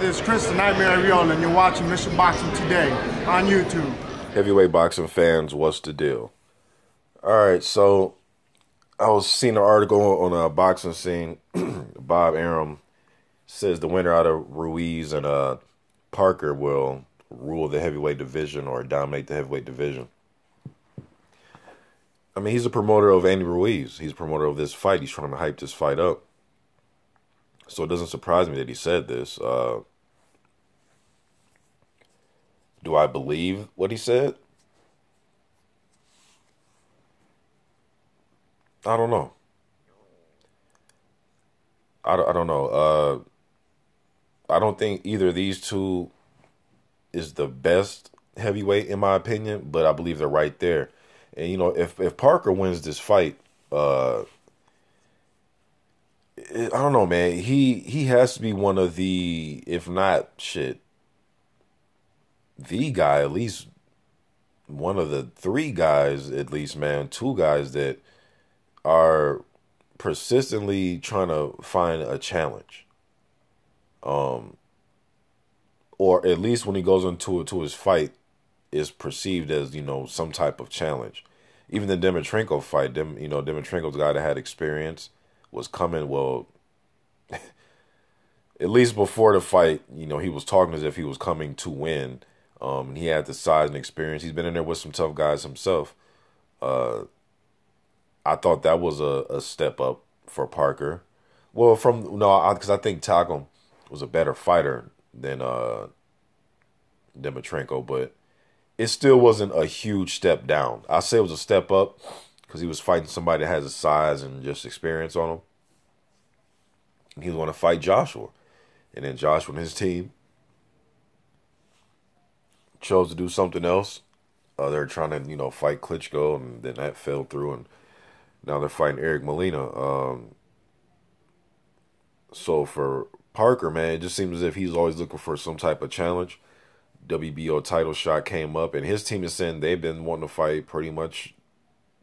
This is Chris the Nightmare Ariola, and you're watching Mission Boxing Today on YouTube. Heavyweight boxing fans, what's the deal? All right, so I was seeing an article on a boxing scene. Bob Arum says the winner out of Ruiz and Parker will rule the heavyweight division or dominate the heavyweight division. I mean, he's a promoter of Andy Ruiz. He's a promoter of this fight. He's trying to hype this fight up. So it doesn't surprise me that he said this. Do I believe what he said? I don't know. I don't know. I don't think either of these two is the best heavyweight in my opinion, but I believe they're right there. And you know, if Parker wins this fight, I don't know, man. He has to be one of the, if not shit, the guy, at least one of the three guys, at least, man, two guys that are persistently trying to find a challenge. Or at least when he goes into his fight, is perceived as, you know, some type of challenge. Even the Dimitrenko fight, Dimitrenko's a guy that had experience, was coming, well, at least before the fight, you know, he was talking as if he was coming to win. He had the size and experience. He's been in there with some tough guys himself. I thought that was a step up for Parker. Well, because I think Takum was a better fighter than Dimitrenko, but it still wasn't a huge step down. I say it was a step up because he was fighting somebody that has a size and just experience on him. He was going to fight Joshua, and then Joshua and his team chose to do something else. They're trying to, you know, fight Klitschko, and then that fell through, and now they're fighting Eric Molina. So for Parker, man, it just seems as if he's always looking for some type of challenge. WBO title shot came up, and his team is saying they've been wanting to fight pretty much.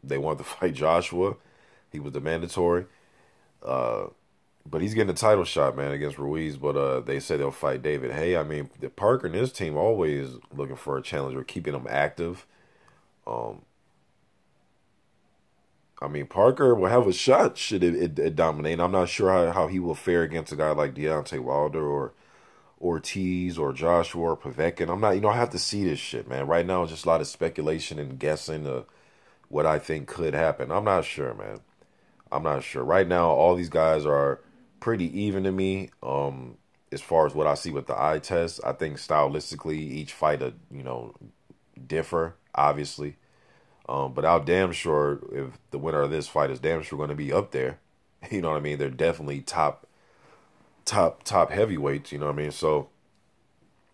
They wanted to fight Joshua. He was the mandatory. But he's getting a title shot, man, against Ruiz. But they say they'll fight David Haye. I mean, the Parker and his team always looking for a challenge or keeping them active. I mean, Parker will have a shot should it dominate. I'm not sure how he will fare against a guy like Deontay Wilder or Ortiz or Joshua or Povetkin. I'm not, you know, I have to see this shit, man. Right now, it's just a lot of speculation and guessing of what I think could happen. I'm not sure, man. I'm not sure. Right now, all these guys are pretty even to me. As far as what I see with the eye test, I think stylistically, each fight, you know, differ, obviously. But I'm damn sure if the winner of this fight is damn sure going to be up there. You know what I mean? They're definitely top heavyweights, you know what I mean? So,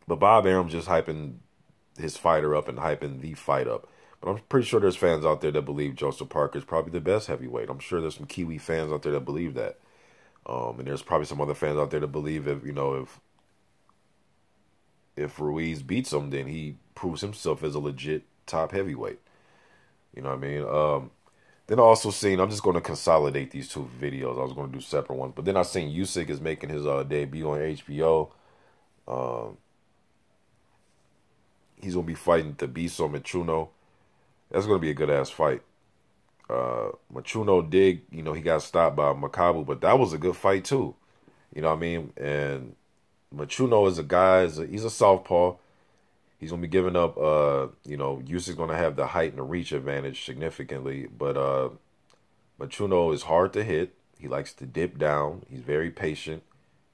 but Bob Arum just hyping his fighter up and hyping the fight up. But I'm pretty sure there's fans out there that believe Joseph Parker is probably the best heavyweight. I'm sure there's some Kiwi fans out there that believe that. And there's probably some other fans out there that believe if Ruiz beats him, then he proves himself as a legit top heavyweight. You know what I mean? Then I also seen, I'm just going to consolidate these two videos. I was going to do separate ones. But then I seen Usyk is making his debut on HBO. He's going to be fighting Thabiso Mchunu. That's going to be a good-ass fight. Mchunu did, you know, he got stopped by Makabu, but that was a good fight too. You know what I mean? And Mchunu is a guy, he's a southpaw. He's going to be giving up, you know, Usyk's going to have the height and the reach advantage significantly. But Mchunu is hard to hit. He likes to dip down. He's very patient.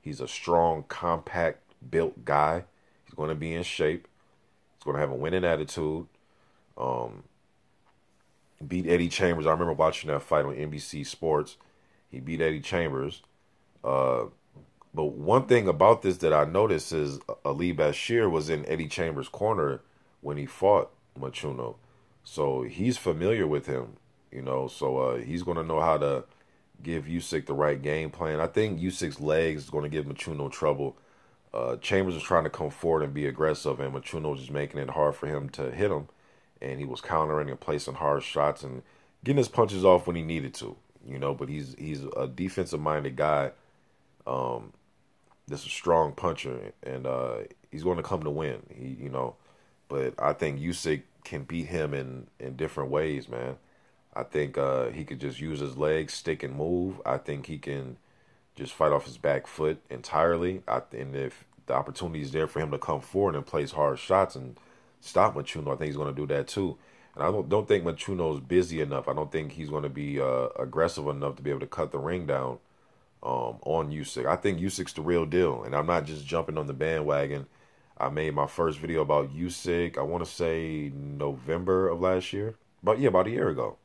He's a strong, compact, built guy. He's going to be in shape. He's going to have a winning attitude. Beat Eddie Chambers. I remember watching that fight on NBC Sports. He beat Eddie Chambers. But one thing about this that I noticed is Ali Bashir was in Eddie Chambers' corner when he fought Mchunu. So he's familiar with him, you know. So he's going to know how to give Usyk the right game plan. I think Usyk's legs is going to give Mchunu trouble. Chambers was trying to come forward and be aggressive, and Mchunu was just making it hard for him to hit him. And he was countering and placing hard shots and getting his punches off when he needed to, you know. But he's a defensive-minded guy. This is a strong puncher, and he's going to come to win. But I think Usyk can beat him in different ways, man. I think he could just use his legs, stick and move. I think he can just fight off his back foot entirely. And if the opportunity is there for him to come forward and place hard shots and stop Mchunu, I think he's going to do that too. And I don't think Mchuno's busy enough. I don't think he's going to be aggressive enough to be able to cut the ring down on Usyk. I think Usyk's the real deal, and I'm not just jumping on the bandwagon. I made my first video about Usyk, I want to say November of last year. But yeah, about a year ago.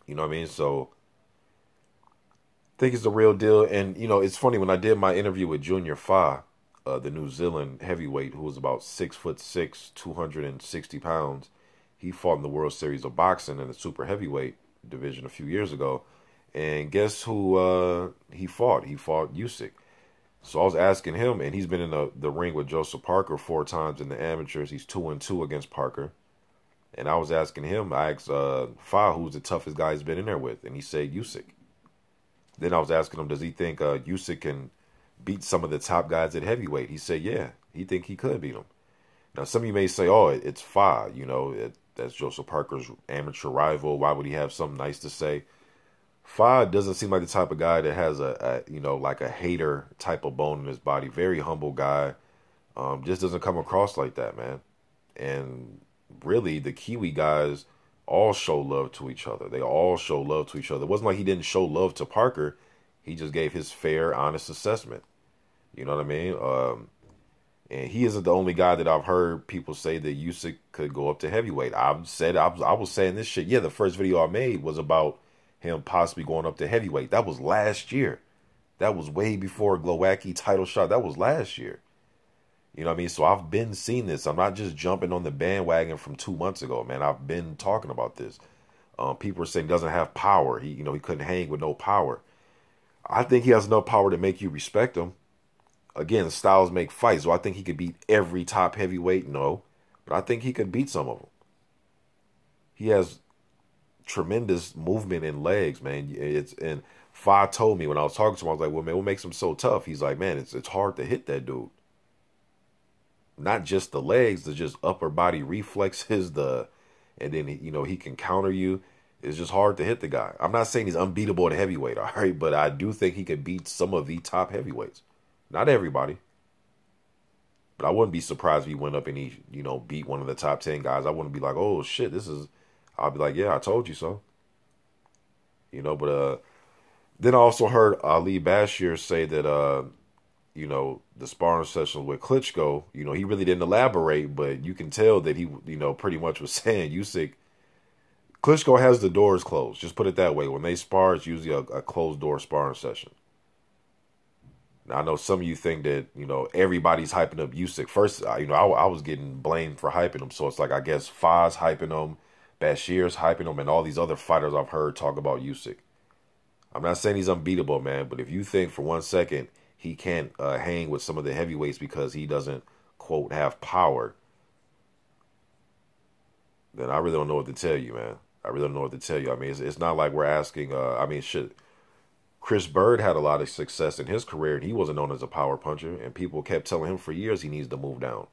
You know what I mean? So I think it's the real deal. And, it's funny, when I did my interview with Junior Fa, the New Zealand heavyweight, who was about 6'6", 260 pounds, he fought in the World Series of Boxing in the super heavyweight division a few years ago. And guess who he fought? He fought Usyk. So I was asking him, and he's been in the ring with Joseph Parker 4 times in the amateurs. He's 2-2 against Parker. And I was asking him, I asked Fa, who's the toughest guy he's been in there with, and he said Usyk. Then I was asking him, does he think Usyk can beat some of the top guys at heavyweight? He said, yeah, he think he could beat him. Now, some of you may say, oh, it's Fa, that's Joseph Parker's amateur rival. Why would he have something nice to say? Fa doesn't seem like the type of guy that has like a hater type of bone in his body. Very humble guy. Just doesn't come across like that, man. And really, the Kiwi guys all show love to each other. They all show love to each other. It wasn't like he didn't show love to Parker. He just gave his fair, honest assessment. You know what I mean? And he isn't the only guy that I've heard people say that Usyk could go up to heavyweight. I was saying this shit. Yeah, the first video I made was about him possibly going up to heavyweight. That was last year. That was way before Glowacki title shot. That was last year. You know what I mean? So I've been seeing this. I'm not just jumping on the bandwagon from 2 months ago, man. I've been talking about this. People are saying he doesn't have power. He couldn't hang with no power. I think he has enough power to make you respect him. Again, styles make fights. So I think he could beat every top heavyweight? No. But I think he could beat some of them. He has tremendous movement in legs, man. And Fa told me when I was talking to him, I was like, well, man, what makes him so tough? He's like, man, it's hard to hit that dude. Not just the legs, the just upper body reflexes, and then he can counter you. It's just hard to hit the guy. I'm not saying he's unbeatable at heavyweight, all right, but I do think he could beat some of the top heavyweights. Not everybody. But I wouldn't be surprised if he went up and he, beat one of the top 10 guys. I wouldn't be like, oh shit, I'll be like, yeah, I told you so. But then I also heard Ali Bashir say that the sparring sessions with Klitschko, he really didn't elaborate, but you can tell that he, pretty much was saying Usyk, Klitschko has the doors closed. Just put it that way. When they spar, it's usually a closed door sparring session. Now, I know some of you think that, everybody's hyping up Usyk. First, I was getting blamed for hyping him. So it's like, I guess Fa's hyping him, Bashir's hyping him, and all these other fighters I've heard talk about Usyk. I'm not saying he's unbeatable, man, but if you think for 1 second he can't hang with some of the heavyweights because he doesn't, quote, have power, then I really don't know what to tell you, man. I really don't know what to tell you. I mean, it's not like we're asking, shit. Chris Bird had a lot of success in his career, and he wasn't known as a power puncher, and people kept telling him for years he needs to move down.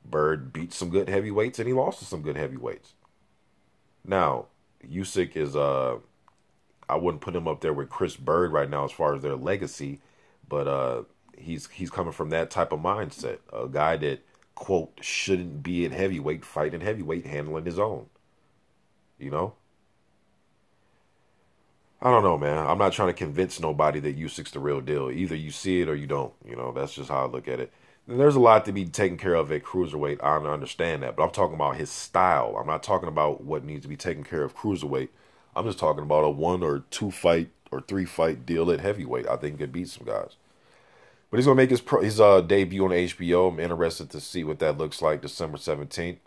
Bird beat some good heavyweights, and he lost to some good heavyweights. Now, Usyk is, I wouldn't put him up there with Chris Bird right now as far as their legacy, but he's coming from that type of mindset. A guy that, quote, shouldn't be at heavyweight, fighting heavyweight, handling his own. I don't know, man. I'm not trying to convince nobody that Usyk's the real deal. Either you see it or you don't. That's just how I look at it. And there's a lot to be taken care of at cruiserweight. I understand that. But I'm talking about his style. I'm not talking about what needs to be taken care of cruiserweight. I'm just talking about a 1 or 2 fight or 3 fight deal at heavyweight. I think he could beat some guys. But he's going to make his debut on HBO. I'm interested to see what that looks like December 17th.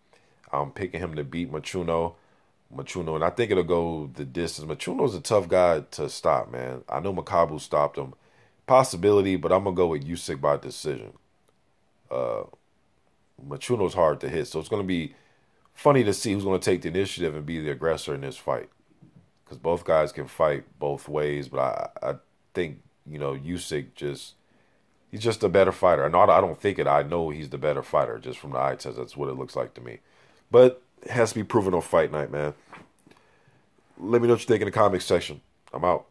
I'm picking him to beat Mchunu, and I think it'll go the distance. Mchuno's a tough guy to stop, man. I know Makabu stopped him. Possibility, but I'm going to go with Usyk by decision. Mchuno's hard to hit, so it's going to be funny to see who's going to take the initiative and be the aggressor in this fight. Because both guys can fight both ways, but I think, Usyk just He's just a better fighter. I don't think it. I know he's the better fighter just from the eye test. That's what it looks like to me. But it has to be proven on fight night, man. Let me know what you think in the comments section. I'm out.